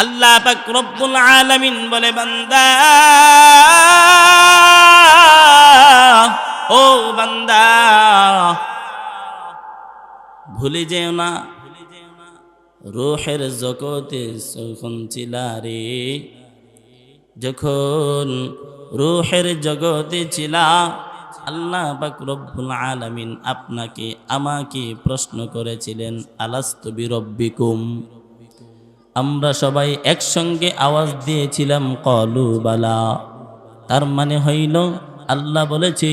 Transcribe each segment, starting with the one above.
আল্লাহ পাক রব্বুল আলামিন বলে, বান্দা ও বান্দা, ভুলে যেও না রূহের জগতে যখন ছিলা রে, যখন রূহের জগতে ছিলা, আল্লাহ পাক রব্বুল আলামিন আপনাকে আমাকে প্রশ্ন করেছিলেন, আলাস্তু বিরব্বিকুম। আমরা সবাই একসঙ্গে আওয়াজ দিয়েছিলাম ক্বালু বালা। তার মানে হইল আল্লাহ বলেছে,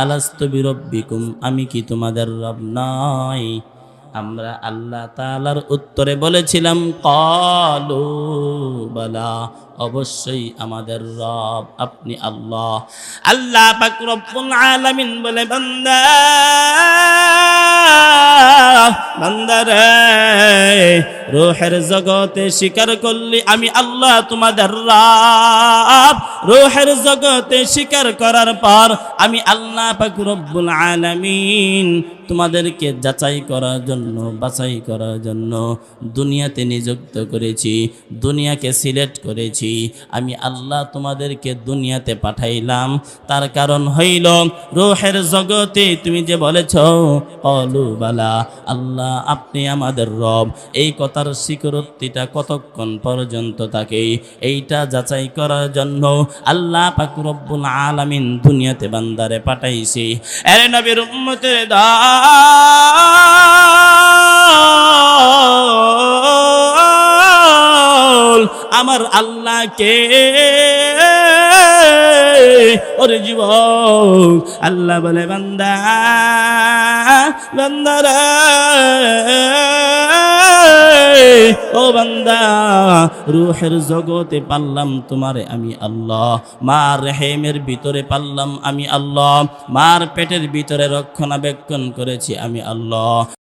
আলাস্তু বিরব্বিকুম, আমি কি তোমাদের রব নই? আমরা আল্লাহ তাআলার উত্তরে বলেছিলাম ক্বালু বালা, অবশ্যই আমাদের রব আপনি আল্লাহ। আল্লাহ পাক রব্বুল আলামিন বলে, বান্দা বান্দারে, রূহের জগতে স্বীকার করলি আমি আল্লাহ তোমাদের রব। রূহের জগতে স্বীকার করার পর আমি আল্লাহ পাক রব্বুল আলামিন তোমাদেরকে যাচাই করার জন্য, বাছাই করার জন্য দুনিয়াতে নিযুক্ত করেছি, দুনিয়াকে সিলেক্ট করেছি। আমি আল্লাহ তোমাদেরকে দুনিয়াতে পাঠাইলাম, তার কারণ হইল রূহের জগতে তুমি যে বলেছ ক্বালু বালা, আল্লাহ আপনি আমাদের রব, এই কথার স্বীকৃতিটা কতক্ষণ পর্যন্ত থাকে, এইটা যাচাই করার জন্য আল্লাহ পাক রব্বুল আলামিন দুনিয়াতে বান্দারে পাঠাইছে। এর নবীর উম্মতের দল, আমার আল্লাহকে ওরে যুবক, আল্লাহ বলে, বান্দা বান্দারা, ও বান্দা, রূহের জগতে পারলাম তোমারে আমি আল্লাহ, মার রেহেমের ভিতরে পারলাম আমি আল্লাহ, মার পেটের ভিতরে রক্ষণাবেক্ষণ করেছি আমি আল্লাহ।